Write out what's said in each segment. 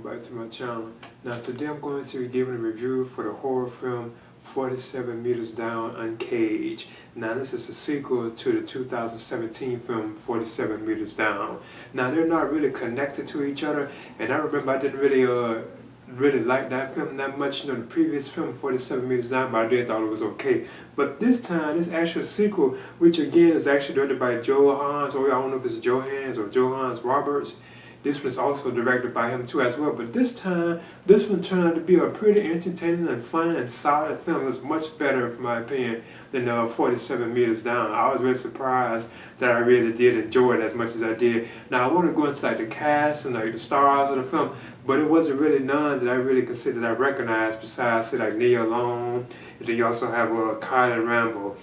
back to my channel. Now today I'm going to be giving a review for the horror film 47 Meters Down, Uncaged. Now this is a sequel to the 2017 film 47 Meters Down. Now they're not really connected to each other, and I remember I didn't really like that film that much. You know, the previous film 47 Meters Down, but I did thought it was okay. But this time, this actual sequel, which again is actually directed by Johannes, or I don't know if it's Johannes or Johannes Roberts. This was also directed by him too as well, but this time, this one turned out to be a pretty entertaining and fun and solid film. It was much better, in my opinion, than 47 Meters Down. I was really surprised that I really did enjoy it as much as I did. Now I want to go into like the cast and like the stars of the film, but it wasn't really none that I really considered I recognized besides say like Nia Long, and then you also have Kylan Rambo.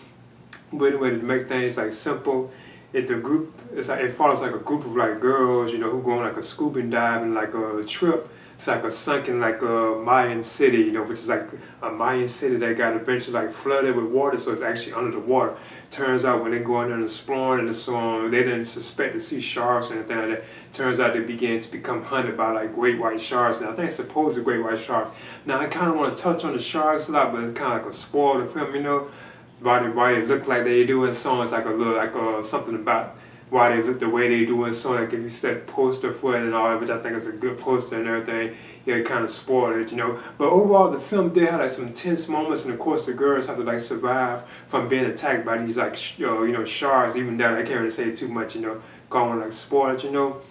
But anyway, to make things like simple, the group, it's like, it follows like a group of like girls, you know, who go on like a scuba diving like a trip. It's like a sunken like a Mayan City, you know, which is like a Mayan city that got eventually like flooded with water, so it's actually under the water. Turns out when they go in there and exploring and so on, they didn't suspect to see sharks or anything like that. Turns out they began to become hunted by like great white sharks, and I think it's supposed to great white sharks. Now I kind of want to touch on the sharks a lot, but it's kind of like a spoil the film, you know. Why they look like they do and so on. It's like a little something about why they look the way they do and so on. Like if you said poster for it and all that, which I think is a good poster and everything, yeah, it kind of spoiled it, you know. But overall, the film did have like some tense moments, and of course the girls have to like survive from being attacked by these like sharks. Even that I can't really say too much, you know, going like spoil it, you know.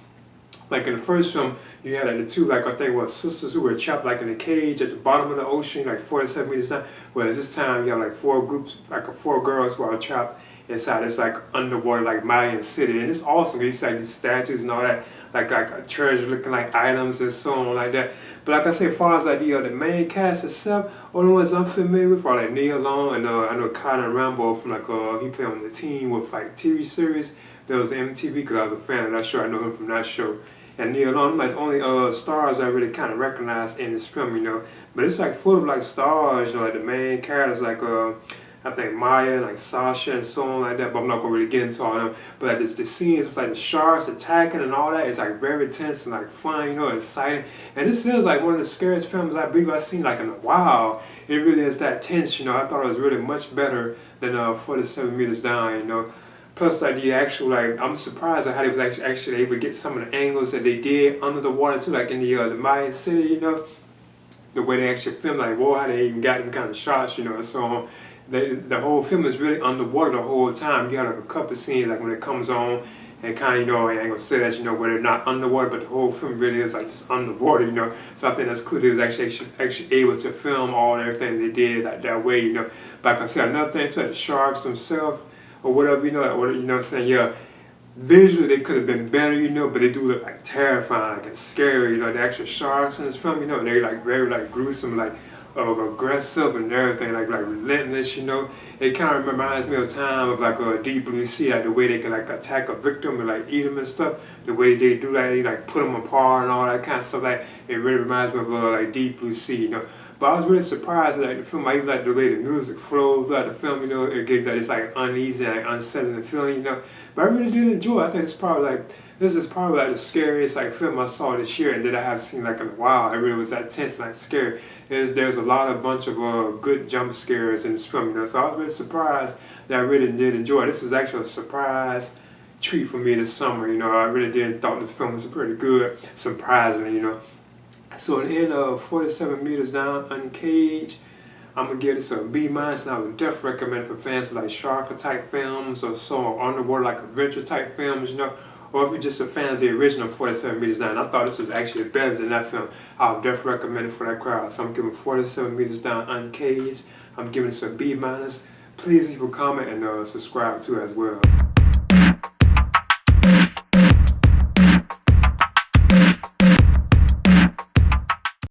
Like in the first film, you had like the two, like I think was sisters who were trapped like in a cage at the bottom of the ocean, like 47 meters down. Whereas this time you have like four girls who are trapped inside this like underwater like Mayan City, and it's awesome. You see like these statues and all that, like a treasure looking like items and so on like that. But like I say, as far as like the main cast itself, only ones I'm familiar with are like Nia Long and I know Kylan Rambo from like he played on the team with like TV series. There was MTV because I was a fan of that show. I know him from that show. And Nia Long, like the only stars I really kind of recognize in this film, you know. But it's like full of like stars, you know, like the main characters, like I think Maya, like Sasha, and so on like that. But I'm not gonna really get into all them. But like the scenes with like the sharks attacking and all that, it's like very tense and like fun, you know, exciting. And this feels like one of the scariest films I believe I've seen like in a while. It really is that tense, you know. I thought it was really much better than 47 Meters Down, you know. Plus, like the actual, like I'm surprised at how they was actually able to get some of the angles that they did under the water too, like in the Mayan City, you know, the way they actually filmed, like whoa, how they even got them kind of shots, you know. So the whole film is really underwater the whole time. You got like a couple scenes like when it comes on, and kind of, you know, I ain't gonna say that, you know, where they're not underwater, but the whole film really is like just underwater, you know. So I think that's cool. They was actually able to film all and everything they did like that way, you know. But like I said, another thing, like the sharks themselves, or whatever, you know, like, you know what I'm saying, yeah, visually they could have been better, you know, but they do look like terrifying, like and scary, you know, the actual sharks in this film, you know, they're like very like gruesome, like aggressive and everything, like relentless, you know. It kind of reminds me of a time of like a Deep Blue Sea, like the way they can like attack a victim and like eat them and stuff, the way they do that, they like put them apart and all that kind of stuff, like it really reminds me of like Deep Blue Sea, you know. But I was really surprised at like, the film. I even like the way the music flows throughout the film, you know. It gives that it's like uneasy and like unsettling feeling, you know. But I really did enjoy it. I think this is probably like the scariest like film I saw this year and that I have seen like in a while. It really was that tense and like scary. There's a bunch of good jump scares in this film, you know. So I was really surprised that I really did enjoy it. This was actually a surprise treat for me this summer, you know. I really did thought this film was pretty good, surprisingly, you know. So in the end of 47 Meters Down, Uncaged, I'm going to give this a B-, and I would definitely recommend it for fans of like shark type films or so underwater like adventure type films, you know, or if you're just a fan of the original 47 Meters Down. I thought this was actually better than that film. I would definitely recommend it for that crowd. So I'm giving 47 Meters Down, Uncaged. I'm giving this a B-. Please leave a comment and subscribe too as well.